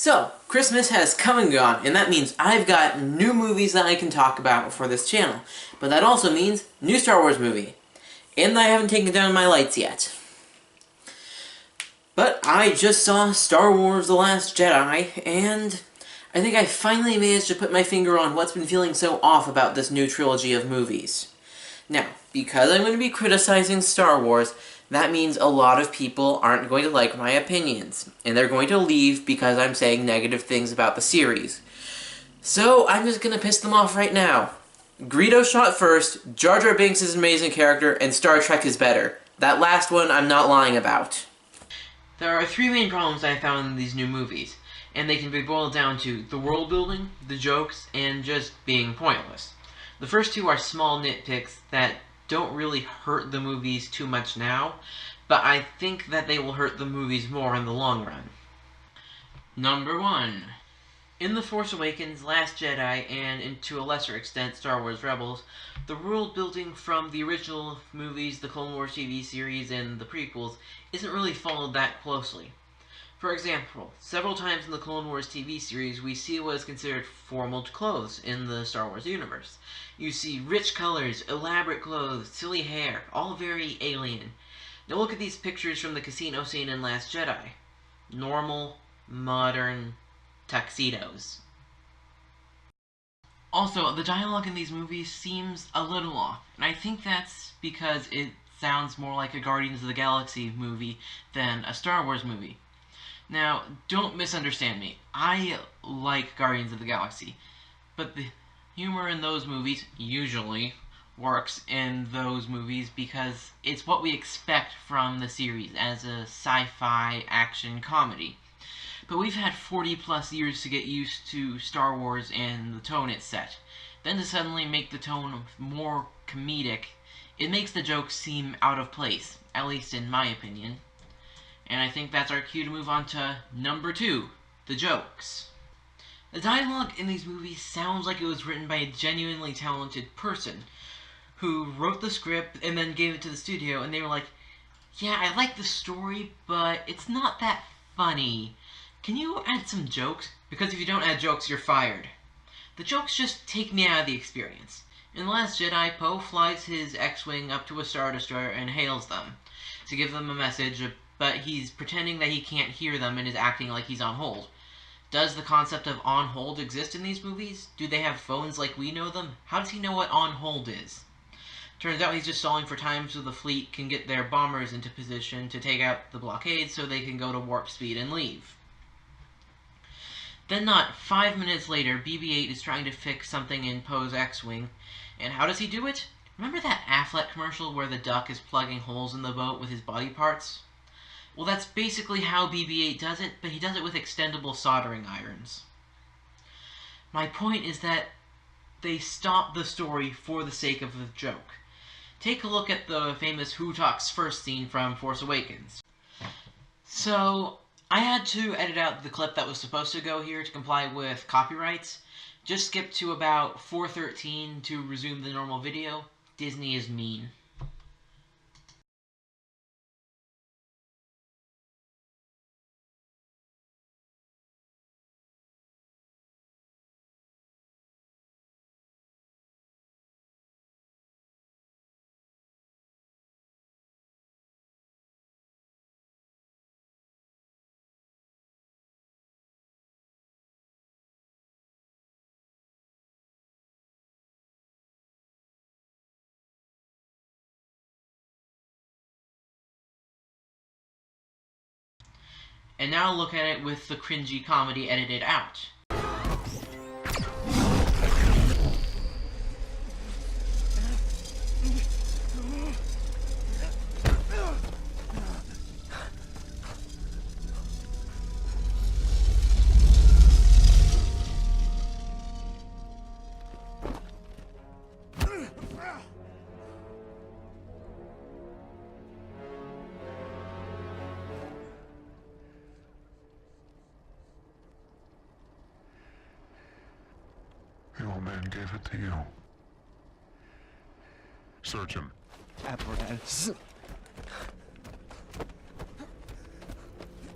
So, Christmas has come and gone, and that means I've got new movies that I can talk about for this channel. But that also means new Star Wars movie. And I haven't taken down my lights yet. But I just saw Star Wars The Last Jedi, and I think I finally managed to put my finger on what's been feeling so off about this new trilogy of movies. Now, because I'm going to be criticizing Star Wars, that means a lot of people aren't going to like my opinions, and they're going to leave because I'm saying negative things about the series. So, I'm just going to piss them off right now. Greedo shot first, Jar Jar Binks is an amazing character, and Star Trek is better. That last one, I'm not lying about. There are three main problems I found in these new movies, and they can be boiled down to the world building, the jokes, and just being pointless. The first two are small nitpicks that don't really hurt the movies too much now, but I think that they will hurt the movies more in the long run. Number 1. In The Force Awakens, Last Jedi, and to a lesser extent Star Wars Rebels, the world building from the original movies, the Clone Wars TV series, and the prequels isn't really followed that closely. For example, several times in the Clone Wars TV series, we see what is considered formal clothes in the Star Wars universe. You see rich colors, elaborate clothes, silly hair, all very alien. Now look at these pictures from the casino scene in Last Jedi. Normal, modern tuxedos. Also, the dialogue in these movies seems a little off, and I think that's because it sounds more like a Guardians of the Galaxy movie than a Star Wars movie. Now, don't misunderstand me. I like Guardians of the Galaxy, but the humor in those movies usually works in those movies because it's what we expect from the series as a sci-fi action comedy. But we've had 40 plus years to get used to Star Wars and the tone it's set. Then to suddenly make the tone more comedic, it makes the jokes seem out of place, at least in my opinion. And I think that's our cue to move on to number 2, the jokes. The dialogue in these movies sounds like it was written by a genuinely talented person who wrote the script and then gave it to the studio, and they were like, yeah, I like the story, but it's not that funny. Can you add some jokes? Because if you don't add jokes, you're fired. The jokes just take me out of the experience. In The Last Jedi, Poe flies his X-Wing up to a Star Destroyer and hails them to give them a message, but he's pretending that he can't hear them and is acting like he's on hold. Does the concept of on hold exist in these movies? Do they have phones like we know them? How does he know what on hold is? Turns out he's just stalling for time so the fleet can get their bombers into position to take out the blockade so they can go to warp speed and leave. Then not 5 minutes later, BB-8 is trying to fix something in Poe's X-Wing, and how does he do it? Remember that Affleck commercial where the duck is plugging holes in the boat with his body parts? Well, that's basically how BB-8 does it, but he does it with extendable soldering irons. My point is that they stop the story for the sake of the joke. Take a look at the famous Who Talks First scene from Force Awakens. So, I had to edit out the clip that was supposed to go here to comply with copyrights. Just skip to about 4:13 to resume the normal video. Disney is mean. And now look at it with the cringy comedy edited out. The old man gave it to you. Search him. Apparatus.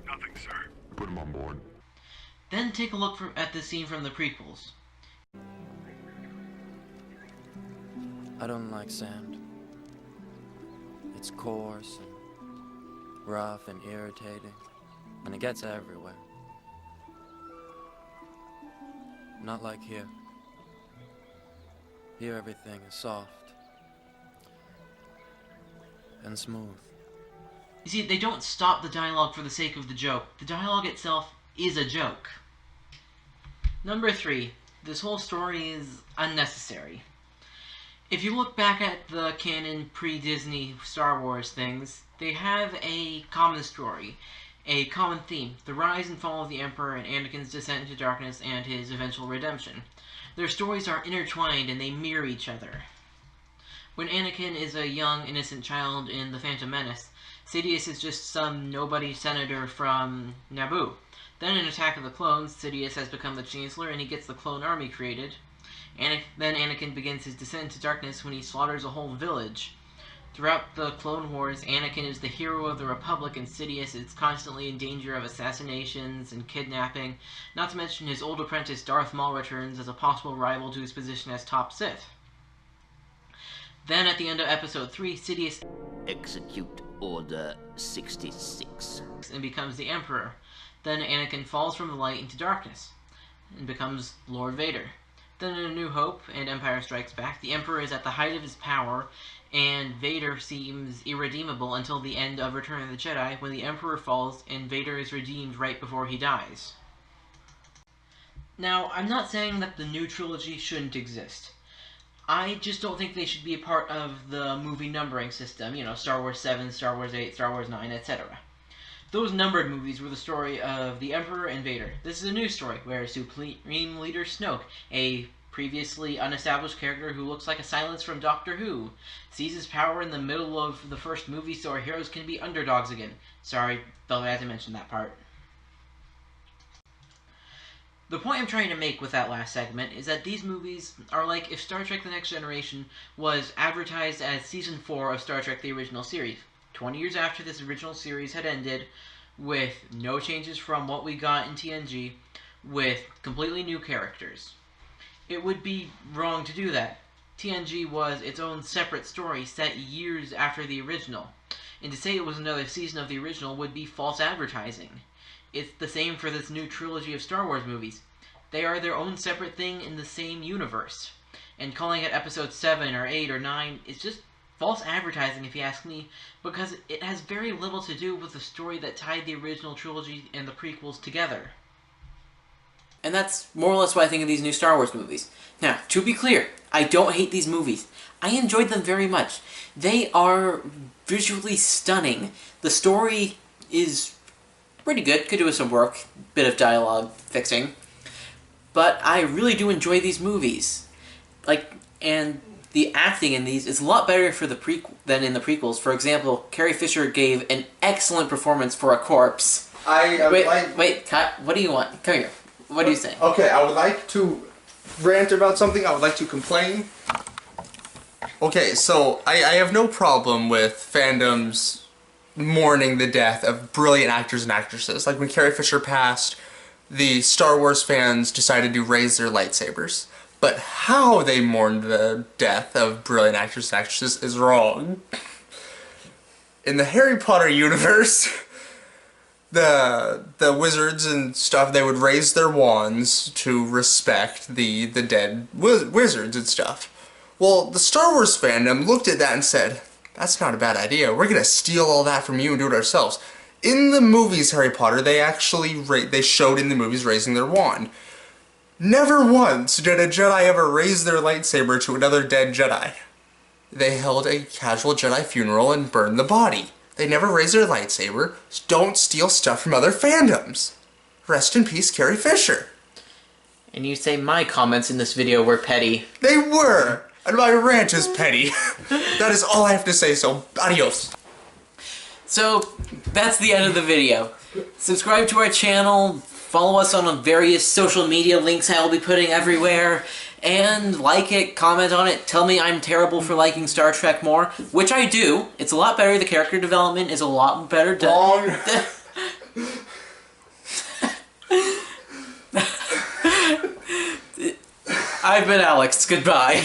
Nothing, sir. Put him on board. Then take a look at the scene from the prequels. I don't like sand. It's coarse and rough and irritating, and it gets everywhere. Not like here. Here everything is soft and smooth. You see, they don't stop the dialogue for the sake of the joke. The dialogue itself is a joke. Number 3. This whole story is unnecessary. If you look back at the canon pre-Disney Star Wars things, they have a common story, a common theme: the rise and fall of the Emperor and Anakin's descent into darkness and his eventual redemption. Their stories are intertwined and they mirror each other. When Anakin is a young, innocent child in The Phantom Menace, Sidious is just some nobody senator from Naboo. Then in Attack of the Clones, Sidious has become the Chancellor and he gets the clone army created. Then Anakin begins his descent into darkness when he slaughters a whole village. Throughout the Clone Wars, Anakin is the hero of the Republic and Sidious is constantly in danger of assassinations and kidnapping, not to mention his old apprentice Darth Maul returns as a possible rival to his position as top Sith. Then at the end of Episode 3, Sidious Execute Order 66 and becomes the Emperor. Then Anakin falls from the light into darkness and becomes Lord Vader. Then in A New Hope and Empire Strikes Back, the Emperor is at the height of his power, and Vader seems irredeemable until the end of Return of the Jedi, when the Emperor falls and Vader is redeemed right before he dies. Now, I'm not saying that the new trilogy shouldn't exist. I just don't think they should be a part of the movie numbering system, you know, Star Wars 7, Star Wars 8, Star Wars 9, etc. Those numbered movies were the story of the Emperor and Vader. This is a new story, where Supreme Leader Snoke, a previously unestablished character who looks like a Silence from Doctor Who, seizes power in the middle of the first movie so our heroes can be underdogs again. Sorry, felt I had to mention that part. The point I'm trying to make with that last segment is that these movies are like if Star Trek The Next Generation was advertised as Season 4 of Star Trek The Original Series. 20 years after this original series had ended, with no changes from what we got in TNG, with completely new characters. It would be wrong to do that. TNG was its own separate story set years after the original, and to say it was another season of the original would be false advertising. It's the same for this new trilogy of Star Wars movies. They are their own separate thing in the same universe, and calling it Episode 7 or 8 or 9 is just false advertising, if you ask me, because it has very little to do with the story that tied the original trilogy and the prequels together. And that's more or less what I think of these new Star Wars movies. Now, to be clear, I don't hate these movies. I enjoyed them very much. They are visually stunning. The story is pretty good, could do with some work, bit of dialogue fixing. But I really do enjoy these movies. And the acting in these is a lot better for the than in the prequels. For example, Carrie Fisher gave an excellent performance for a corpse. Wait, what do you want? Come here. What do you say? Okay, I would like to rant about something. I would like to complain. Okay, so I have no problem with fandoms mourning the death of brilliant actors and actresses. Like when Carrie Fisher passed, the Star Wars fans decided to raise their lightsabers. But how they mourned the death of brilliant actors and actresses is wrong. In the Harry Potter universe, the wizards and stuff, they would raise their wands to respect the dead wizards and stuff. Well, the Star Wars fandom looked at that and said, that's not a bad idea. We're gonna steal all that from you and do it ourselves. In the movies Harry Potter, they actually they showed in the movies raising their wand. Never once did a Jedi ever raise their lightsaber to another dead Jedi. They held a casual Jedi funeral and burned the body. They never raised their lightsaber. So don't steal stuff from other fandoms. Rest in peace, Carrie Fisher. And you say my comments in this video were petty. They were! And my rant is petty. That is all I have to say, so adios. So, that's the end of the video. Subscribe to our channel, follow us on various social media links I will be putting everywhere, and like it, comment on it, tell me I'm terrible for liking Star Trek more, which I do. It's a lot better, the character development is a lot better done. I've been Alex. Goodbye.